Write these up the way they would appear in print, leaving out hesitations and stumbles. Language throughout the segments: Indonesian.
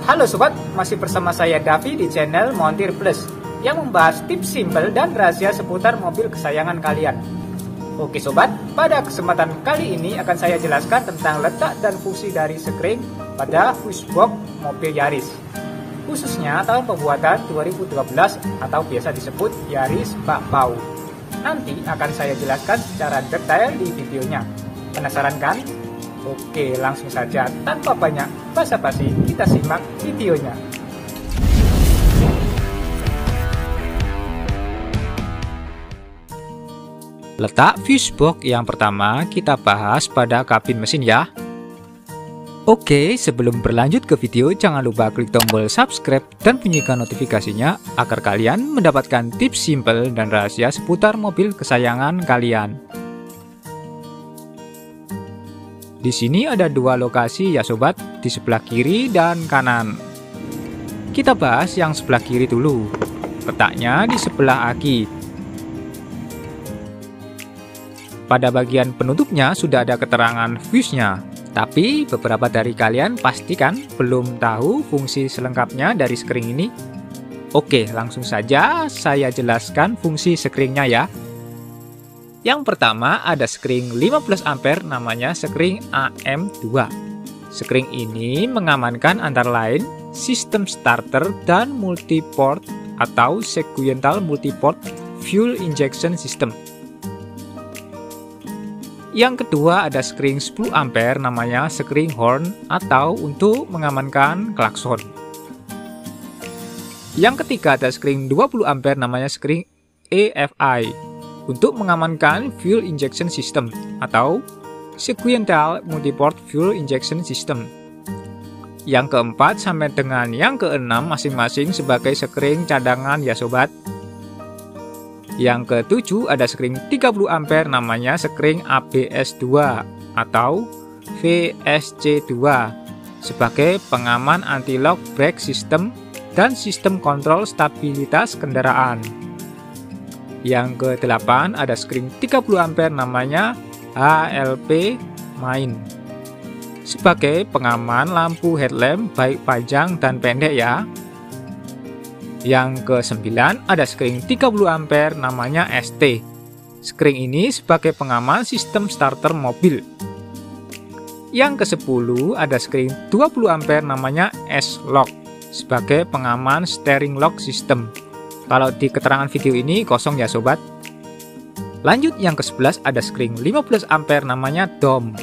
Halo sobat, masih bersama saya Davi di channel Montir Plus yang membahas tips simpel dan rahasia seputar mobil kesayangan kalian. Oke sobat, pada kesempatan kali ini akan saya jelaskan tentang letak dan fungsi dari sekring pada fusebox mobil Yaris, khususnya tahun pembuatan 2012 atau biasa disebut Yaris Bak Pau. Nanti akan saya jelaskan secara detail di videonya. Penasaran kan? Oke, langsung saja tanpa banyak basa-basi kita simak videonya. Letak fusebox yang pertama kita bahas pada kabin mesin ya. Oke, sebelum berlanjut ke video, jangan lupa klik tombol subscribe dan bunyikan notifikasinya agar kalian mendapatkan tips simpel dan rahasia seputar mobil kesayangan kalian. Di sini ada dua lokasi ya sobat, di sebelah kiri dan kanan. Kita bahas yang sebelah kiri dulu. Letaknya di sebelah aki. Pada bagian penutupnya sudah ada keterangan fuse-nya. Tapi beberapa dari kalian pastikan belum tahu fungsi selengkapnya dari sekring ini. Oke, langsung saja saya jelaskan fungsi sekringnya ya. Yang pertama ada sekring 15 ampere namanya sekring AM2. Sekring ini mengamankan antara lain sistem starter dan multiport atau sequential multiport fuel injection system. Yang kedua ada sekring 10 ampere namanya sekring horn atau untuk mengamankan klakson. Yang ketiga ada sekring 20 ampere namanya sekring EFI untuk mengamankan fuel injection system atau sequential multiport fuel injection system. Yang keempat sampai dengan yang keenam masing-masing sebagai sekring cadangan ya sobat. Yang ketujuh ada sekring 30 ampere namanya sekring ABS2 atau VSC2 sebagai pengaman anti-lock brake system dan sistem kontrol stabilitas kendaraan. Yang ke-8 ada sekring 30 ampere namanya HLP main sebagai pengaman lampu headlamp baik panjang dan pendek ya. Yang ke-9 ada sekring 30 ampere namanya ST. Sekring ini sebagai pengaman sistem starter mobil. Yang ke-10 ada sekring 20 ampere namanya S-Lock sebagai pengaman steering lock system. Kalau di keterangan video ini kosong ya sobat. Lanjut yang ke-11 ada sekring 15 ampere namanya DOM.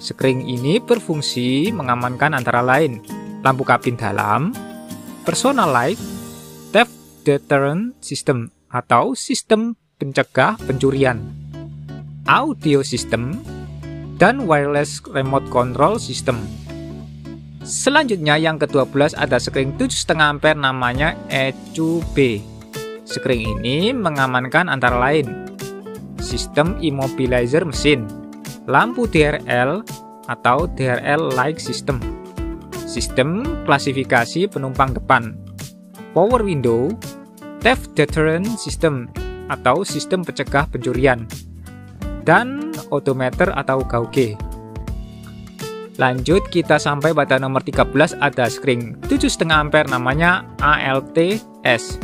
Sekring ini berfungsi mengamankan antara lain lampu kabin dalam, personal light, theft deterrent system atau sistem pencegah pencurian, audio system, dan wireless remote control system. Selanjutnya yang ke-12 ada sekring 7,5 ampere namanya ECUB. Sekring ini mengamankan antara lain sistem immobilizer mesin, lampu DRL atau DRL light system, sistem klasifikasi penumpang depan, power window, theft deterrent system atau sistem pencegah pencurian, dan odometer atau gauge. Lanjut kita sampai pada nomor 13 ada sekring 7,5 ampere namanya ALTS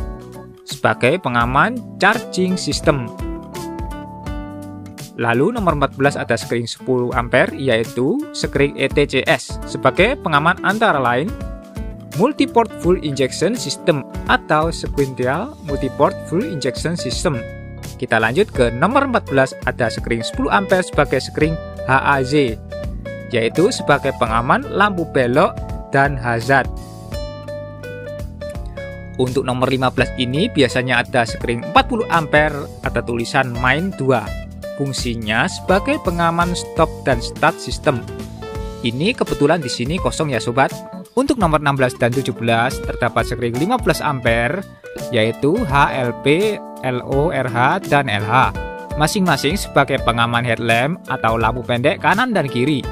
sebagai pengaman charging system. Lalu nomor 14 ada sekring 10 ampere yaitu sekring ETCS sebagai pengaman antara lain multiport fuel injection system atau sequential multiport fuel injection system. Kita lanjut ke nomor 14 ada sekring 10 ampere sebagai sekring HAZ yaitu sebagai pengaman lampu belok dan hazard. Untuk nomor 15 ini biasanya ada sekring 40 ampere atau tulisan main 2. Fungsinya sebagai pengaman stop dan start system. Ini kebetulan di sini kosong ya sobat. Untuk nomor 16 dan 17 terdapat sekring 15 ampere yaitu HLP, LO, RH, dan LH. Masing-masing sebagai pengaman headlamp atau lampu pendek kanan dan kiri.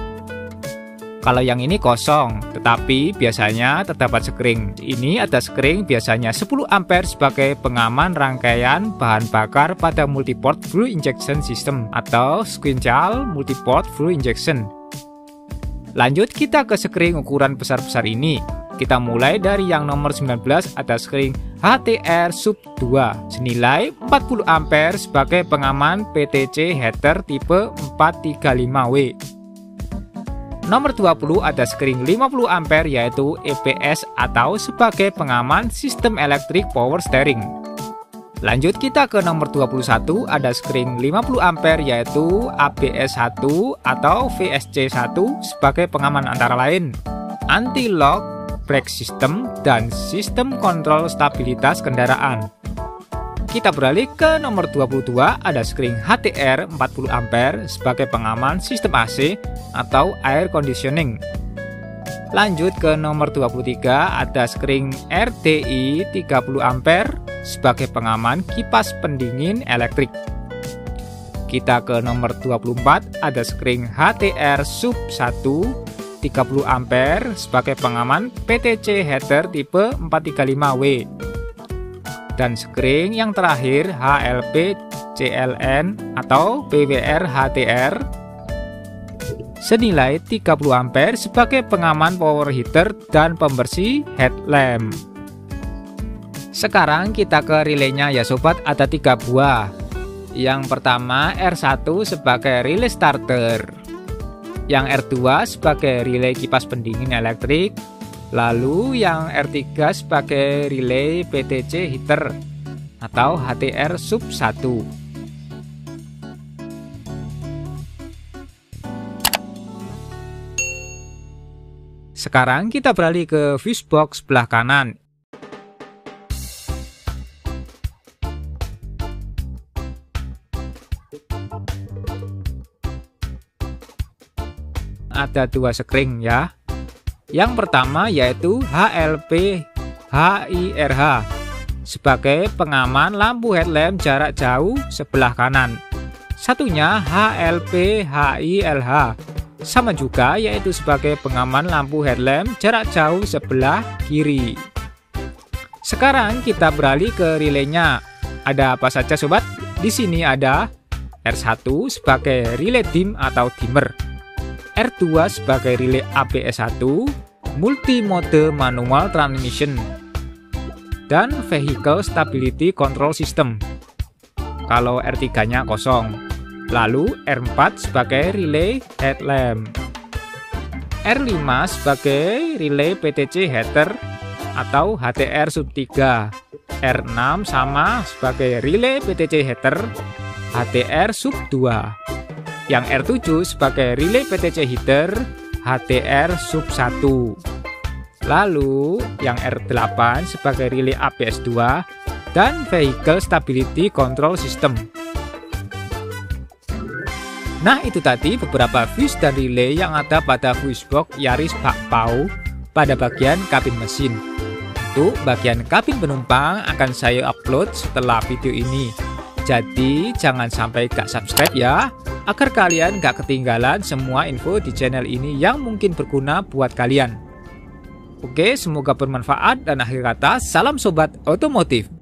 Kalau yang ini kosong, tetapi biasanya terdapat sekring. Ini ada sekring biasanya 10 ampere sebagai pengaman rangkaian bahan bakar pada multiport fuel injection system atau sequential multiport fuel injection. Lanjut kita ke sekring ukuran besar-besar ini. Kita mulai dari yang nomor 19, ada screen HTR sub 2 senilai 40 ampere sebagai pengaman PTC header tipe 435W. Nomor 20 ada screen 50 ampere yaitu EPS atau sebagai pengaman sistem elektrik power steering. Lanjut kita ke nomor 21, ada screen 50 ampere yaitu ABS1 atau VSC1 sebagai pengaman antara lain anti-lock brake system dan sistem kontrol stabilitas kendaraan. Kita beralih ke nomor 22, ada screen HTR 40 ampere sebagai pengaman sistem AC atau air conditioning. Lanjut ke nomor 23, ada screen RDI 30 ampere sebagai pengaman kipas pendingin elektrik. Kita ke nomor 24, ada screen HTR sub 1 30 ampere sebagai pengaman PTC header tipe 435W. Dan screen yang terakhir HLP CLN atau PWR HTR senilai 30 ampere sebagai pengaman power heater dan pembersih headlamp. Sekarang kita ke relaynya ya sobat, ada 3 buah. Yang pertama R1 sebagai relay starter, yang R2 sebagai relay kipas pendingin elektrik, lalu yang R3 sebagai relay PTC heater atau HTR sub 1. Sekarang kita beralih ke fuse box sebelah kanan. Ada 2 screen ya. Yang pertama yaitu HLP HIRH sebagai pengaman lampu headlamp jarak jauh sebelah kanan. Satunya HLP HILH sama juga yaitu sebagai pengaman lampu headlamp jarak jauh sebelah kiri. Sekarang kita beralih ke relaynya. Ada apa saja sobat? Di sini ada R1 sebagai relay dim atau dimmer, R2 sebagai relay ABS1, multi-mode manual transmission, dan vehicle stability control system. Kalau R3-nya kosong. Lalu R4 sebagai relay headlamp, R5 sebagai relay PTC header atau HTR sub 3, R6 sama sebagai relay PTC header HTR sub 2. Yang R7 sebagai relay PTC heater HTR sub 1. Lalu yang R8 sebagai relay ABS2 dan vehicle stability control system. Nah, itu tadi beberapa fuse dan relay yang ada pada fuse box Yaris Bakpao pada bagian kabin mesin. Untuk bagian kabin penumpang akan saya upload setelah video ini. Jadi jangan sampai gak subscribe ya, agar kalian gak ketinggalan semua info di channel ini yang mungkin berguna buat kalian. Oke, semoga bermanfaat dan akhir kata, salam sobat otomotif.